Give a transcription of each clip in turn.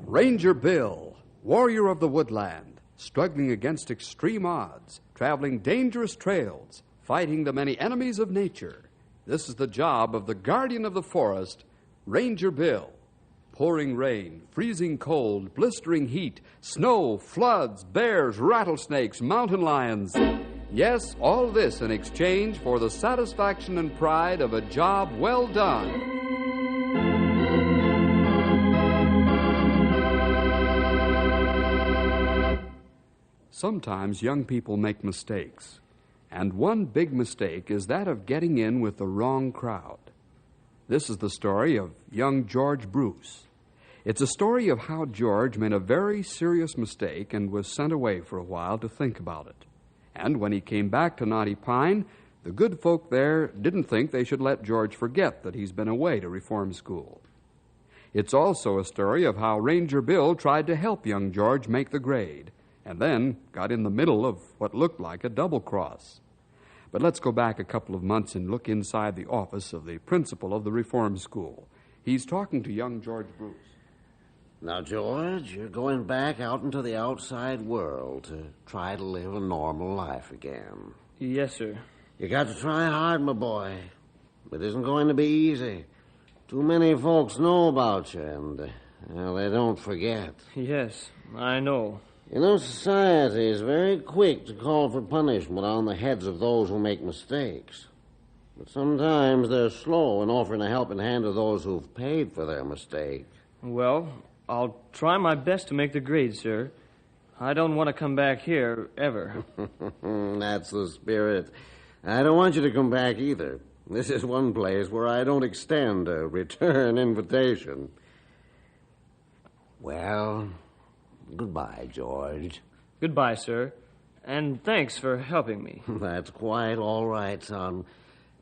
Ranger Bill, warrior of the woodland, struggling against extreme odds, traveling dangerous trails, fighting the many enemies of nature. This is the job of the guardian of the forest, Ranger Bill. Pouring rain, freezing cold, blistering heat, snow, floods, bears, rattlesnakes, mountain lions. Yes, all this in exchange for the satisfaction and pride of a job well done. Sometimes young people make mistakes, and one big mistake is that of getting in with the wrong crowd. This is the story of young George Bruce. It's a story of how George made a very serious mistake and was sent away for a while to think about it. And when he came back to Knotty Pine, the good folk there didn't think they should let George forget that he's been away to reform school. It's also a story of how Ranger Bill tried to help young George make the grade, and then got in the middle of what looked like a double cross. But let's go back a couple of months and look inside the office of the principal of the reform school. He's talking to young George Bruce. Now, George, you're going back out into the outside world to try to live a normal life again. Yes, sir. You got to try hard, my boy. It isn't going to be easy. Too many folks know about you, and well, they don't forget. Yes, I know. You know, society is very quick to call for punishment on the heads of those who make mistakes. But sometimes they're slow in offering a helping hand to those who've paid for their mistake. Well, I'll try my best to make the grade, sir. I don't want to come back here, ever. That's the spirit. I don't want you to come back either. This is one place where I don't extend a return invitation. Well, goodbye, George. Goodbye, sir. And thanks for helping me. That's quite all right, son.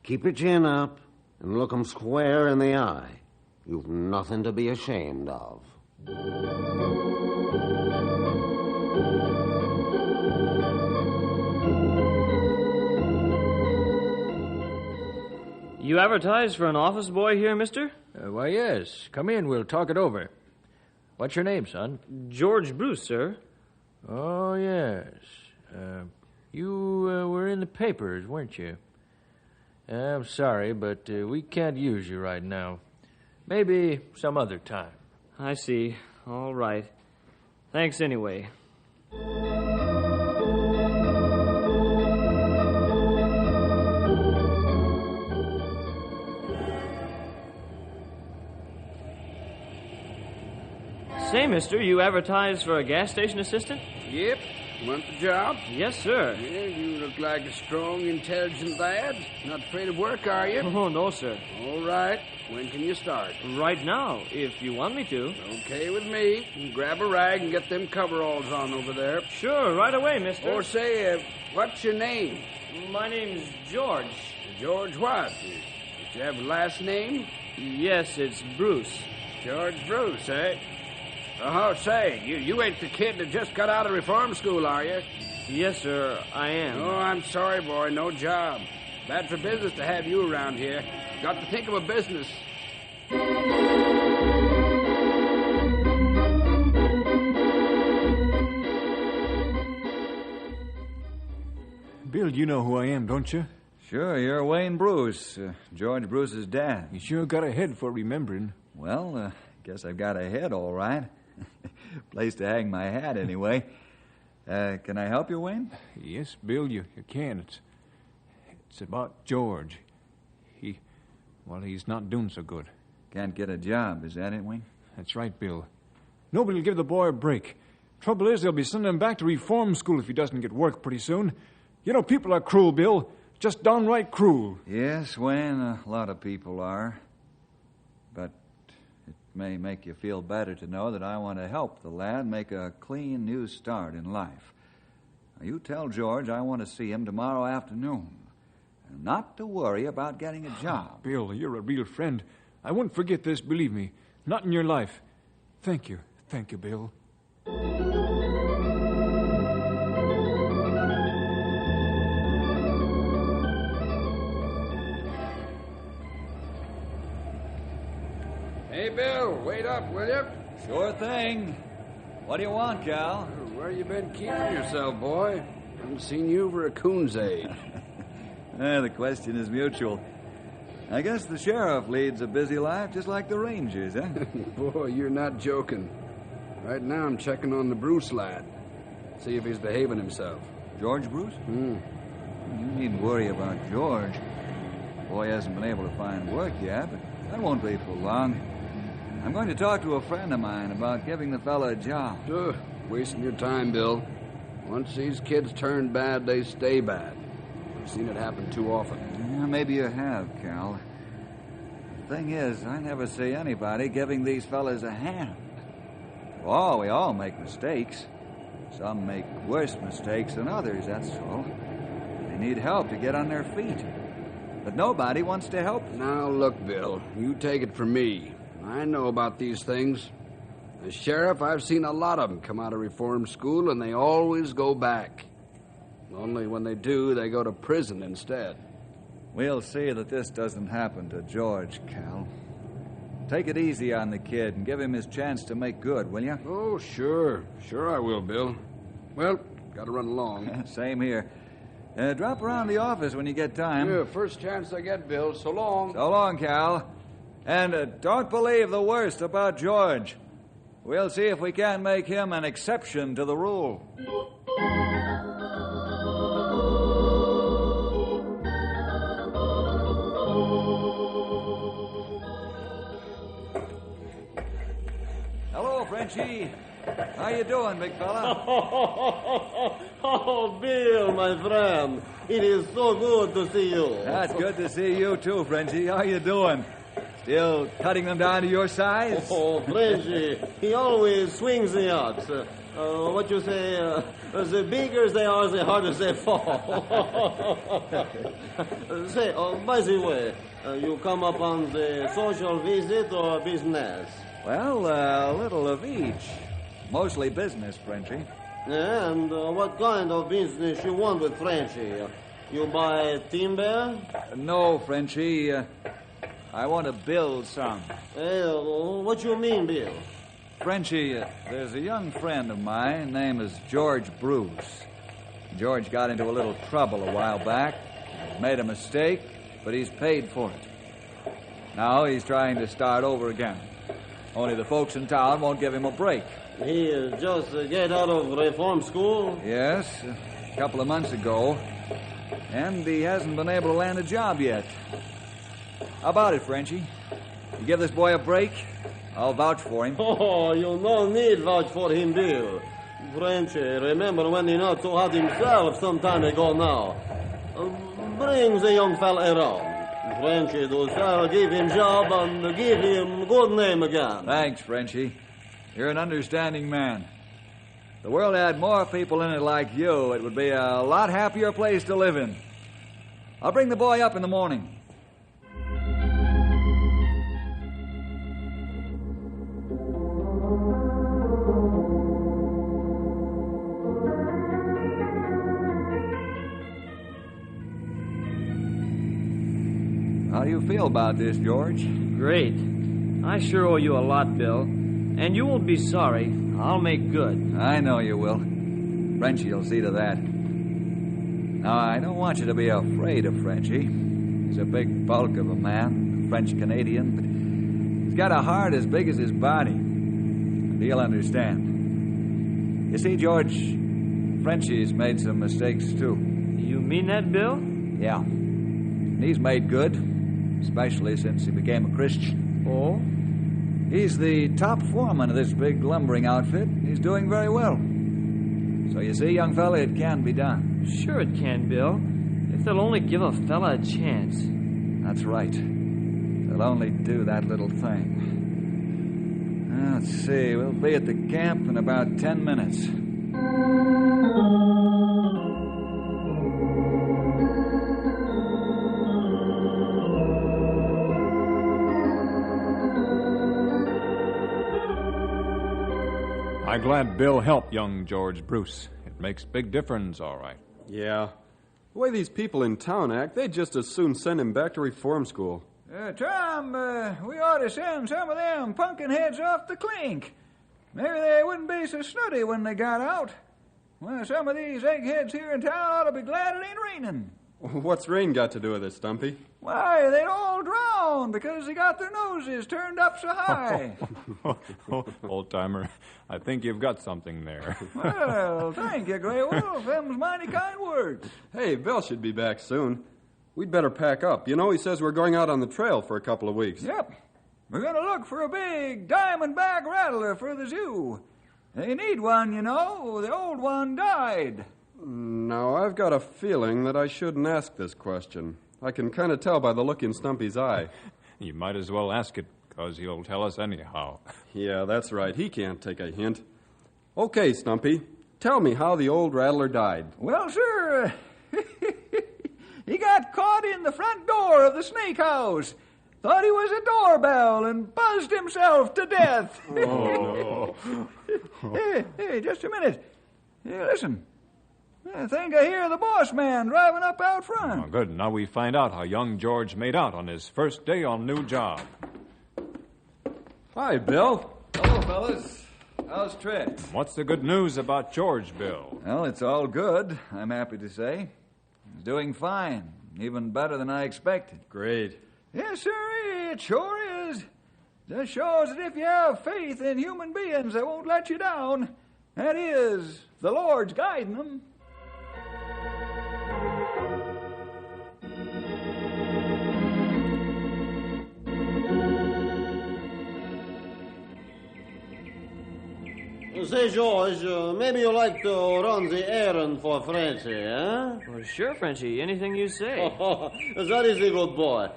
Keep your chin up and look 'em square in the eye. You've nothing to be ashamed of. You advertise for an office boy here, mister? Why, yes. Come in. We'll talk it over. What's your name, son? George Bruce, sir. Oh, yes. You were in the papers, weren't you? I'm sorry, but we can't use you right now. Maybe some other time. I see. All right. Thanks anyway. Say, mister, you advertise for a gas station assistant? Yep. Want the job? Yes, sir. Yeah, you look like a strong, intelligent lad. Not afraid of work, are you? Oh, no, sir. All right. When can you start? Right now, if you want me to. Okay with me. Grab a rag and get them coveralls on over there. Sure, right away, mister. Or say, what's your name? My name's George. George what? Did you have a last name? Yes, it's Bruce. George Bruce, eh? Oh, say, you ain't the kid that just got out of reform school, are you? Yes, sir, I am. Oh, I'm sorry, boy. No job. Bad for business to have you around here. Got to think of a business. Bill, you know who I am, don't you? Sure, you're Wayne Bruce, George Bruce's dad. You sure got a head for remembering. Well, guess I've got a head, all right. Place to hang my hat, anyway. Can I help you, Wayne? Yes, Bill, you can. It's about George. He's not doing so good. Can't get a job, is that it, Wayne? That's right, Bill. Nobody will give the boy a break. Trouble is, they'll be sending him back to reform school if he doesn't get work pretty soon. You know, people are cruel, Bill. Just downright cruel. Yes, Wayne, a lot of people are. But it may make you feel better to know that I want to help the lad make a clean new start in life. Now, you tell George I want to see him tomorrow afternoon. And not to worry about getting a job. Bill, you're a real friend. I won't forget this, believe me. Not in your life. Thank you. Thank you, Bill. Hey, Bill, wait up, will you? Sure thing. What do you want, Cal? Where you been keeping yourself, boy? Haven't seen you for a coon's age. The question is mutual. I guess the sheriff leads a busy life just like the Rangers, eh? Boy, you're not joking. Right now I'm checking on the Bruce lad. See if he's behaving himself. George Bruce? You needn't worry about George. The boy hasn't been able to find work yet, but that won't be for long. I'm going to talk to a friend of mine about giving the fella a job. Wasting your time, Bill. Once these kids turn bad, they stay bad. I've seen it happen too often. Yeah, maybe you have, Cal. The thing is, I never see anybody giving these fellas a hand. Oh, we all make mistakes. Some make worse mistakes than others, that's all. They need help to get on their feet. But nobody wants to help them. Now, look, Bill, you take it from me. I know about these things. As sheriff, I've seen a lot of them come out of reform school, and they always go back. Only when they do, they go to prison instead. We'll see that this doesn't happen to George, Cal. Take it easy on the kid and give him his chance to make good, will you? Oh, sure. Sure I will, Bill. Well, gotta run along. Same here. Drop around the office when you get time. Yeah, first chance I get, Bill. So long. So long, Cal. And don't believe the worst about George. We'll see if we can't make him an exception to the rule. Hello, Frenchie. How you doing, big fella? Oh, Bill, my friend. It is so good to see you. That's good to see you, too, Frenchie. How you doing? Still cutting them down to your size? Oh, Frenchie, he always swings the odds. What you say, the bigger they are, the harder they fall. Say, by the way, you come up on the social visit or business? Well, a little of each. Mostly business, Frenchie. Yeah, and what kind of business you want with Frenchie? You buy timber? No, Frenchie. I want to build some. What you mean, Bill? Frenchie, there's a young friend of mine. Name is George Bruce. George got into a little trouble a while back. Made a mistake, but he's paid for it. Now he's trying to start over again. Only the folks in town won't give him a break. He just get out of reform school? Yes, a couple of months ago. And he hasn't been able to land a job yet. How about it, Frenchie? You give this boy a break? I'll vouch for him. Oh, you no need vouch for him, Bill. Frenchie, remember when he not so hard himself some time ago now. Bring the young fella around. Frenchie, do shall give him job and give him good name again. Thanks, Frenchie. You're an understanding man. If the world had more people in it like you, it would be a lot happier place to live in. I'll bring the boy up in the morning. How do you feel about this, George? Great. I sure owe you a lot, Bill. And you won't be sorry. I'll make good. I know you will. Frenchie will see to that. Now, I don't want you to be afraid of Frenchie. He's a big bulk of a man, French-Canadian, but he's got a heart as big as his body. And he'll understand. You see, George, Frenchie's made some mistakes, too. You mean that, Bill? Yeah. And he's made good, especially since he became a Christian. Oh? He's the top foreman of this big lumbering outfit. He's doing very well. So you see, young fella, it can be done. Sure it can, Bill. If they'll only give a fella a chance. That's right. They'll only do that little thing. Let's see. We'll be at the camp in about 10 minutes. I'm glad Bill helped young George Bruce. It makes big difference, all right. Yeah. The way these people in town act, they'd just as soon send him back to reform school. Tom, we ought to send some of them pumpkin heads off the clink. Maybe they wouldn't be so snooty when they got out. Well, some of these eggheads here in town ought to be glad it ain't raining. What's rain got to do with it, Stumpy? Why, they'd all drown because they got their noses turned up so high. Old-timer, I think you've got something there. Well, thank you, Grey Wolf. Them's mighty kind words. Hey, Bill should be back soon. We'd better pack up. You know, he says we're going out on the trail for a couple of weeks. Yep. We're going to look for a big diamondback rattler for the zoo. They need one, you know. The old one died. Now, I've got a feeling that I shouldn't ask this question. I can kind of tell by the look in Stumpy's eye. You might as well ask it, because he'll tell us anyhow. Yeah, that's right. He can't take a hint. Okay, Stumpy, tell me how the old rattler died. Well, sir, he got caught in the front door of the snake house. Thought he was a doorbell and buzzed himself to death. Oh. Hey, just a minute. Hey, listen. I think I hear the boss man driving up out front. Oh, good. Now we find out how young George made out on his first day on new job. Hi, Bill. Hello, fellas. How's Trent? What's the good news about George, Bill? Well, it's all good, I'm happy to say. He's doing fine, even better than I expected. Great. Yes, sir, it sure is. Just shows that if you have faith in human beings, they won't let you down. That is, the Lord's guiding them. Say, George, maybe you'd like to run the errand for Frenchy, eh? Well, sure, Frenchie. Anything you say. That is a good boy.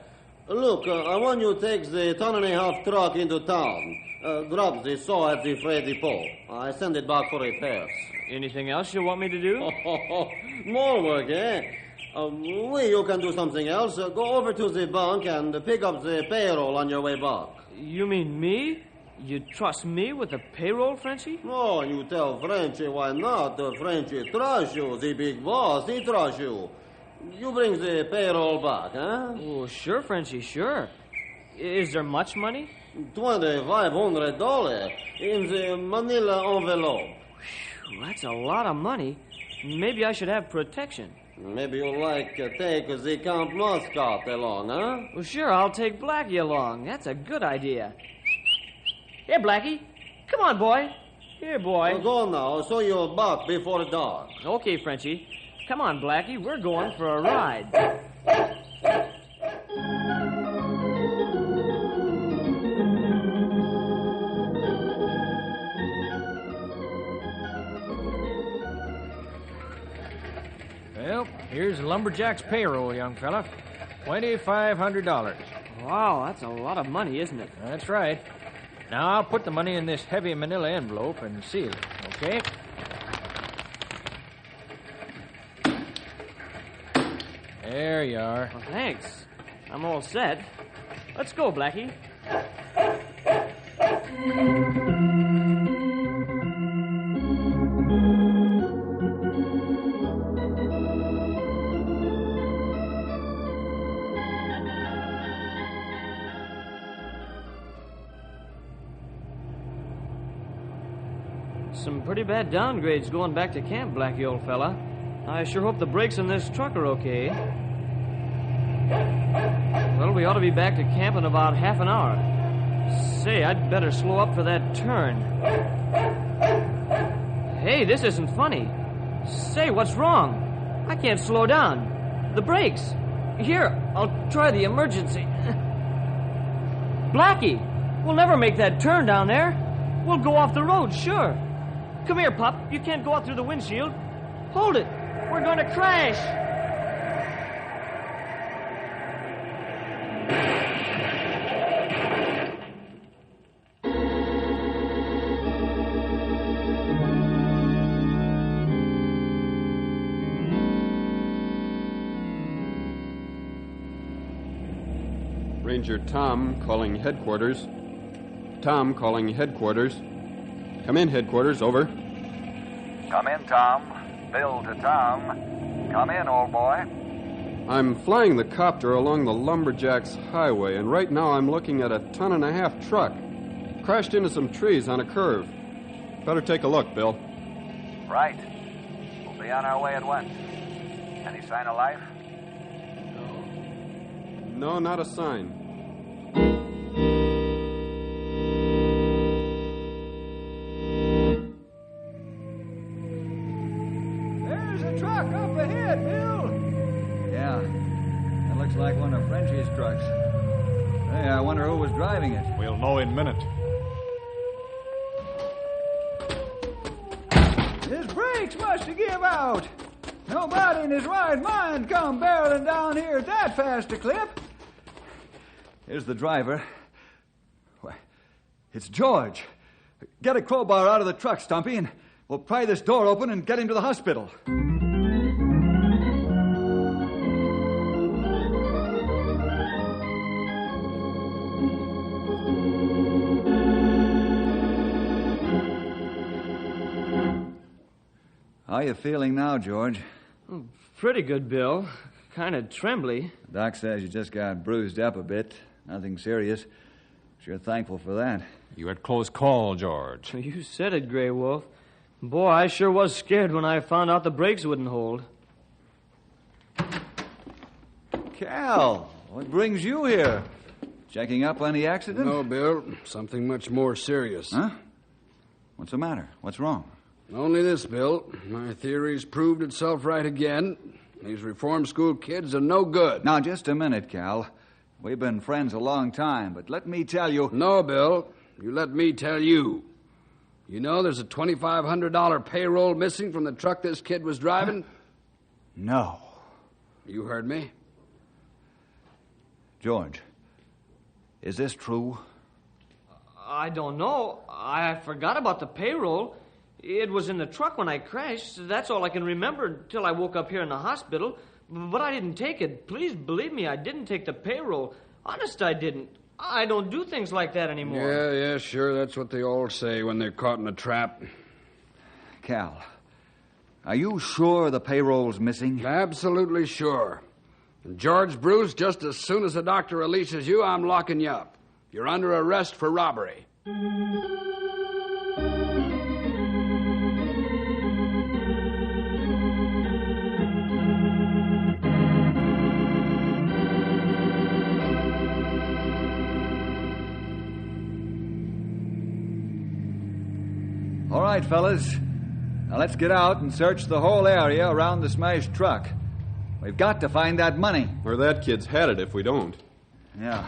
Look, I want you to take the 1.5-ton truck into town. Drop the saw at the freight depot. I send it back for repairs. Anything else you want me to do? More work, eh? You can do something else. Go over to the bank and pick up the payroll on your way back. You mean me? You trust me with the payroll, Frenchie? Oh, you tell Frenchy why not. Frenchy trusts you. The big boss, he trusts you. You bring the payroll back, huh? Oh, sure, Frenchie, sure. Is there much money? $2,500 in the manila envelope. Whew, that's a lot of money. Maybe I should have protection. Maybe you'd like to take the Count Muscat along, huh? Well, sure, I'll take Blackie along. That's a good idea. Here, Blackie. Come on, boy. Here, boy. Well, go now, so you're back before dark. Okay, Frenchie. Come on, Blackie. We're going for a ride. Well, here's the lumberjack's payroll, young fella. $2,500. Wow, that's a lot of money, isn't it? That's right. Now, I'll put the money in this heavy manila envelope and seal it, okay? There you are. Well, thanks. I'm all set. Let's go, Blackie. Some pretty bad downgrades going back to camp, Blackie, old fella. I sure hope the brakes in this truck are okay. Well, we ought to be back to camp in about half an hour. Say, I'd better slow up for that turn. Hey, this isn't funny. Say, what's wrong? I can't slow down. The brakes. Here, I'll try the emergency. Blackie, we'll never make that turn down there. We'll go off the road, sure. Come here, pup. You can't go out through the windshield. Hold it. We're going to crash. Ranger Tom calling headquarters. Tom calling headquarters. Come in, headquarters. Over. Come in, Tom. Bill to Tom. Come in, old boy. I'm flying the copter along the Lumberjacks Highway, and right now I'm looking at a 1.5-ton truck. Crashed into some trees on a curve. Better take a look, Bill. Right. We'll be on our way at once. Any sign of life? No, not a sign. There's a truck up ahead, Bill. Yeah, that looks like one of Frenchie's trucks. Hey, I wonder who was driving it. We'll know in a minute. His brakes must have give out. Nobody in his right mind come barreling down here at that fast a clip. Here's the driver. Why, it's George. Get a crowbar out of the truck, Stumpy, and we'll pry this door open and get him to the hospital. How you feeling now, George? Oh, pretty good, Bill. Kind of trembly. Doc says you just got bruised up a bit. Nothing serious. Sure thankful for that. You had close call, George. You said it, Grey Wolf. Boy, I sure was scared when I found out the brakes wouldn't hold. Cal, what brings you here? Checking up on the accident? No, Bill. Something much more serious. Huh? What's the matter? What's wrong? Only this, Bill. My theory's proved itself right again. These reform school kids are no good. Now, just a minute, Cal. We've been friends a long time, but let me tell you... No, Bill. You let me tell you. You know there's a $2,500 payroll missing from the truck this kid was driving? No. You heard me. George, is this true? I don't know. I forgot about the payroll. It was in the truck when I crashed. That's all I can remember until I woke up here in the hospital. But I didn't take it. Please believe me, I didn't take the payroll. Honest, I didn't. I don't do things like that anymore. Yeah, sure. That's what they all say when they're caught in a trap. Cal, are you sure the payroll's missing? Absolutely sure. And George Bruce, just as soon as the doctor releases you, I'm locking you up. You're under arrest for robbery. All right, fellas. Now let's get out and search the whole area around the smashed truck. We've got to find that money. Or that kid's headed if we don't. Yeah.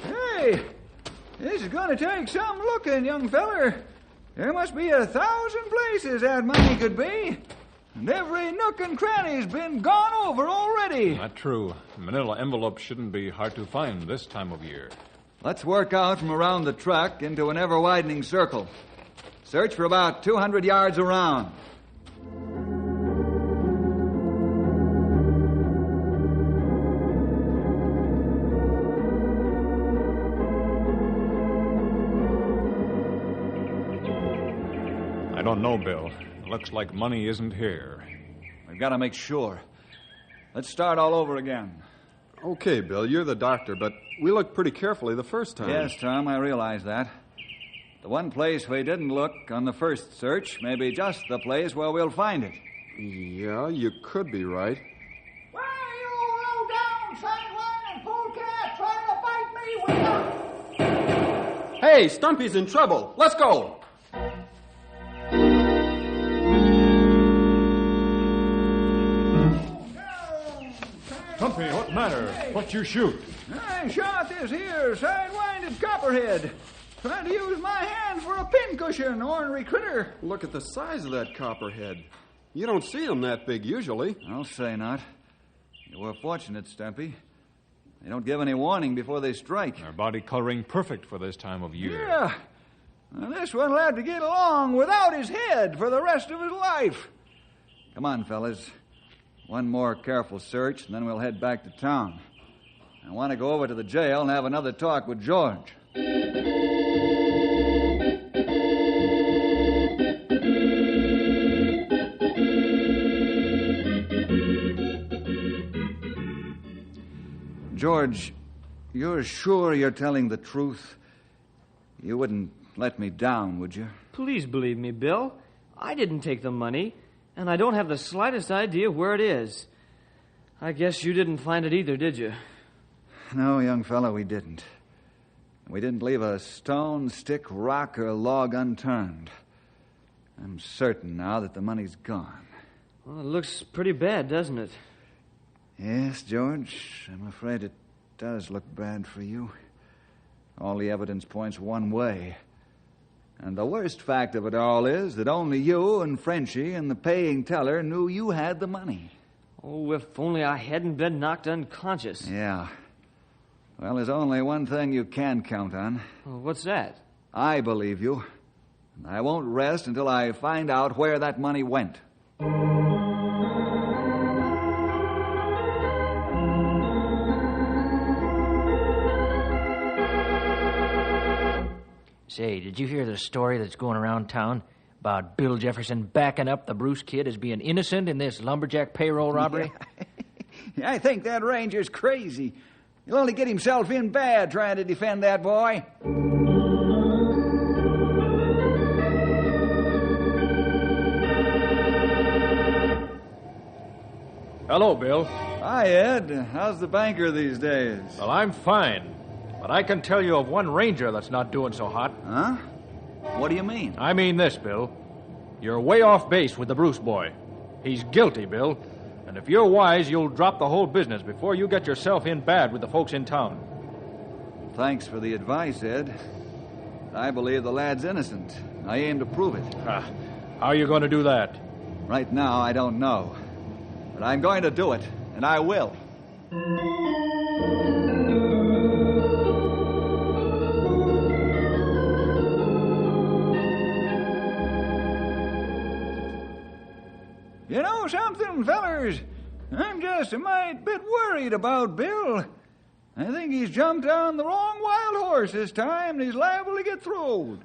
Hey, this is going to take some looking, young feller. There must be 1,000 places that money could be. And every nook and cranny's been gone over already. Not true. Manila envelopes shouldn't be hard to find this time of year. Let's work out from around the truck into an ever-widening circle. Search for about 200 yards around. I don't know, Bill. It looks like money isn't here. We've got to make sure. Let's start all over again. Okay, Bill, you're the doctor, but we looked pretty carefully the first time. Yes, Tom, I realize that. The one place we didn't look on the first search may be just the place where we'll find it. Yeah, you could be right. Why, you low-down sideline and polecat trying to fight me with your... Hey, Stumpy's in trouble. Let's go. Stumpy, what matter? What you shoot? I shot this here side-winded copperhead. Trying to use my hand for a pincushion, ornery critter. Look at the size of that copperhead. You don't see them that big usually. I'll say not. You were fortunate, Stumpy. They don't give any warning before they strike. Their body coloring perfect for this time of year. Yeah. Well, this one will have to get along without his head for the rest of his life. Come on, fellas. One more careful search, and then we'll head back to town. I want to go over to the jail and have another talk with George. George, you're sure you're telling the truth? You wouldn't let me down, would you? Please believe me, Bill. I didn't take the money, and I don't have the slightest idea where it is. I guess you didn't find it either, did you? No, young fellow, we didn't. We didn't leave a stone, stick, rock, or log unturned. I'm certain now that the money's gone. Well, it looks pretty bad, doesn't it? Yes, George, I'm afraid it does look bad for you. All the evidence points one way. And the worst fact of it all is that only you and Frenchie and the paying teller knew you had the money. Oh, if only I hadn't been knocked unconscious. Yeah. Well, there's only one thing you can count on. Well, what's that? I believe you. And I won't rest until I find out where that money went. Say, did you hear the story that's going around town about Bill Jefferson backing up the Bruce kid as being innocent in this lumberjack payroll robbery? I think that ranger's crazy. He'll only get himself in bad trying to defend that boy. Hello, Bill. Hi, Ed. How's the banker these days? Well, I'm fine. But I can tell you of one ranger that's not doing so hot. Huh? What do you mean? I mean this, Bill. You're way off base with the Bruce boy. He's guilty, Bill. And if you're wise, you'll drop the whole business before you get yourself in bad with the folks in town. Thanks for the advice, Ed. I believe the lad's innocent. I aim to prove it. How are you going to do that? Right now, I don't know. But I'm going to do it, and I will. You know something, fellers? I'm just a mite bit worried about Bill. I think he's jumped on the wrong wild horse this time, and he's liable to get throwed.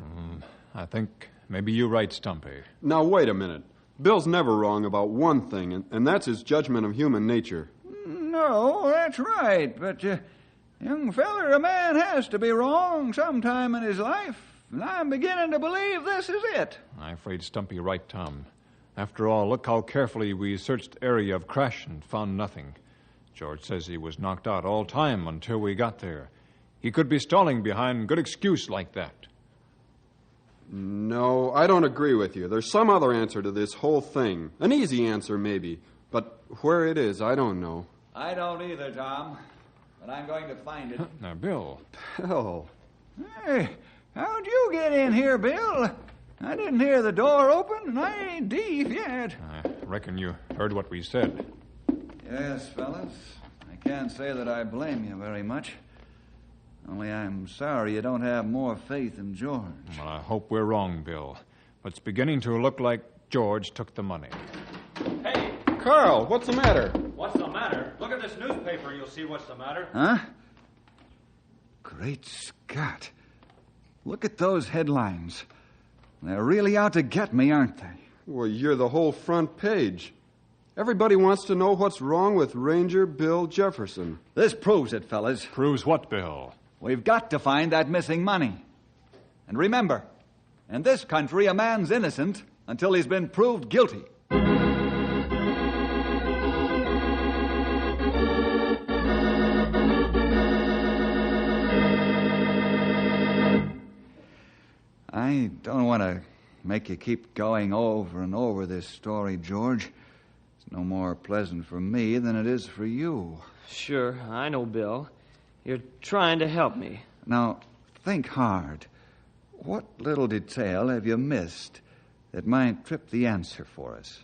I think maybe you're right, Stumpy. Now, wait a minute. Bill's never wrong about one thing, and that's his judgment of human nature. No, that's right, but, young feller, a man has to be wrong sometime in his life, and I'm beginning to believe this is it. I'm afraid Stumpy right, Tom. After all, look how carefully we searched the area of crash and found nothing. George says he was knocked out all time until we got there. He could be stalling behind good excuse like that. No, I don't agree with you. There's some other answer to this whole thing. An easy answer, maybe. But where it is, I don't know. I don't either, Tom. But I'm going to find it. Now, Bill. Bill. Hey, how'd you get in here, Bill? I didn't hear the door open, and I ain't deep yet. I reckon you heard what we said. Yes, fellas. I can't say that I blame you very much. Only I'm sorry you don't have more faith in George. Well, I hope we're wrong, Bill. But it's beginning to look like George took the money. Hey! Carl, what's the matter? What's the matter? Look at this newspaper and you'll see what's the matter. Huh? Great Scott. Look at those headlines. They're really out to get me, aren't they? Well, you're the whole front page. Everybody wants to know what's wrong with Ranger Bill Jefferson. This proves it, fellas. Proves what, Bill? We've got to find that missing money. And remember, in this country, a man's innocent until he's been proved guilty. I don't want to make you keep going over and over this story, George. It's no more pleasant for me than it is for you. Sure, I know, Bill. You're trying to help me. Now, think hard. What little detail have you missed that might trip the answer for us?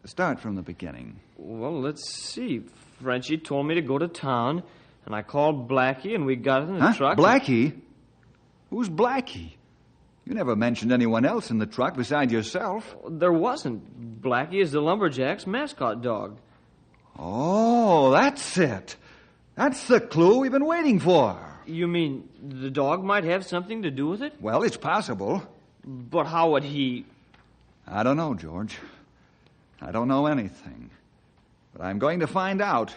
Start from the beginning. Well, let's see. Frenchie told me to go to town, and I called Blackie, and we got in the truck. Blackie? Who's Blackie? You never mentioned anyone else in the truck besides yourself. There wasn't. Blackie is the lumberjack's mascot dog. Oh, that's it. That's the clue we've been waiting for. You mean the dog might have something to do with it? Well, it's possible. But how would he... I don't know, George. I don't know anything. But I'm going to find out.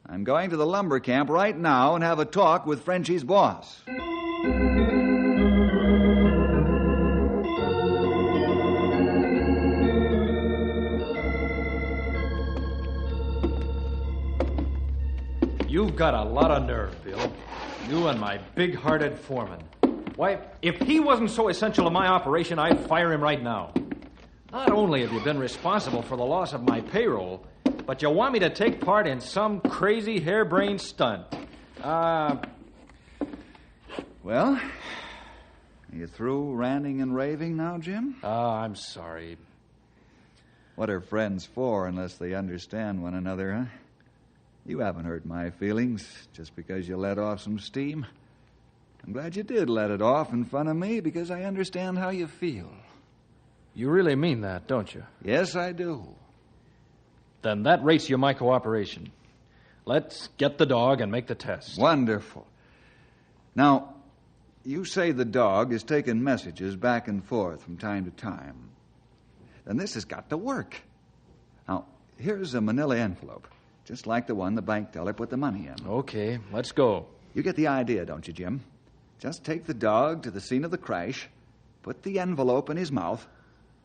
I'm going to the lumber camp right now and have a talk with Frenchie's boss. You've got a lot of nerve, Bill. You and my big-hearted foreman. Why, if he wasn't so essential to my operation, I'd fire him right now. Not only have you been responsible for the loss of my payroll, but you want me to take part in some crazy harebrained stunt. Well, are you through ranting and raving now, Jim? I'm sorry. What are friends for unless they understand one another, huh? You haven't hurt my feelings just because you let off some steam. I'm glad you did let it off in front of me because I understand how you feel. You really mean that, don't you? Yes, I do. Then that rates you my cooperation. Let's get the dog and make the test. Wonderful. Now, you say the dog is taking messages back and forth from time to time. Then this has got to work. Now, here's a manila envelope, just like the one the bank teller put the money in. Okay, let's go. You get the idea, don't you, Jim? Just take the dog to the scene of the crash, put the envelope in his mouth,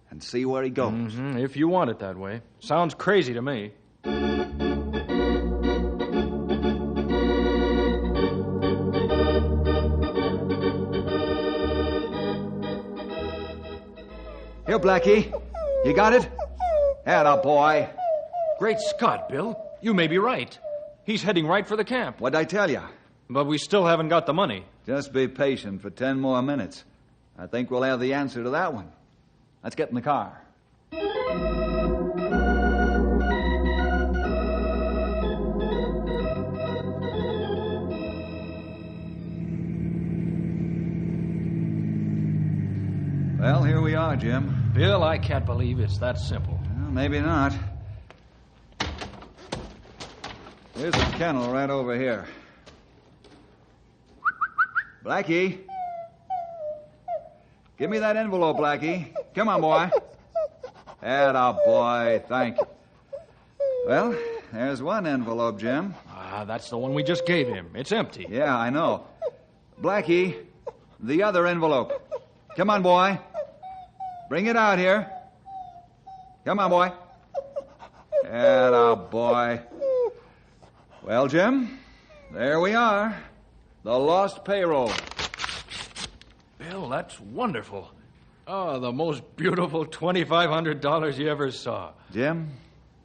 and see where he goes. Mm-hmm, if you want it that way. Sounds crazy to me. Here, Blackie. You got it? Atta boy. Great Scott, Bill. You may be right. He's heading right for the camp. What'd I tell you? But we still haven't got the money. Just be patient for 10 more minutes. I think we'll have the answer to that one. Let's get in the car. Well, here we are, Jim. Bill, I can't believe it's that simple. Well, maybe not. There's a kennel right over here. Blackie. Give me that envelope, Blackie. Come on, boy. Atta boy, thank you. Well, there's one envelope, Jim. That's the one we just gave him. It's empty. Yeah, I know. Blackie, the other envelope. Come on, boy. Bring it out here. Come on, boy. Atta boy. Well, Jim, there we are. The lost payroll. Bill, that's wonderful. Oh, the most beautiful $2,500 you ever saw. Jim,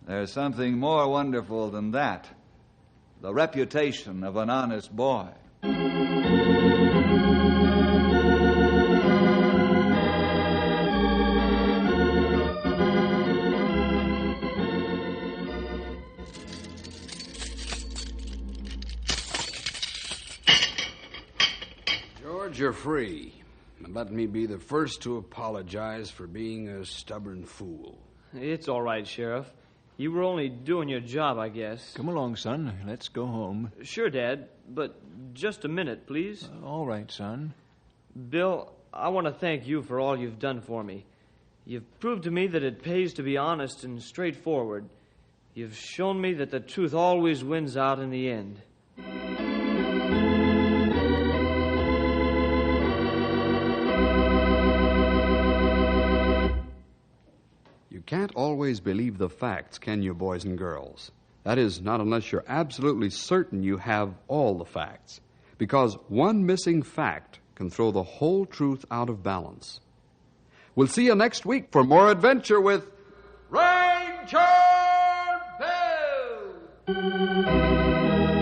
there's something more wonderful than that. The reputation of an honest boy. George, you're free. And let me be the first to apologize for being a stubborn fool. It's all right, Sheriff. You were only doing your job, I guess. Come along, son. Let's go home. Sure, Dad, but just a minute, please. All right, son. Bill, I want to thank you for all you've done for me. You've proved to me that it pays to be honest and straightforward. You've shown me that the truth always wins out in the end. You can't always believe the facts, can you, boys and girls? That is, not unless you're absolutely certain you have all the facts. Because one missing fact can throw the whole truth out of balance. We'll see you next week for more adventure with Ranger Bill!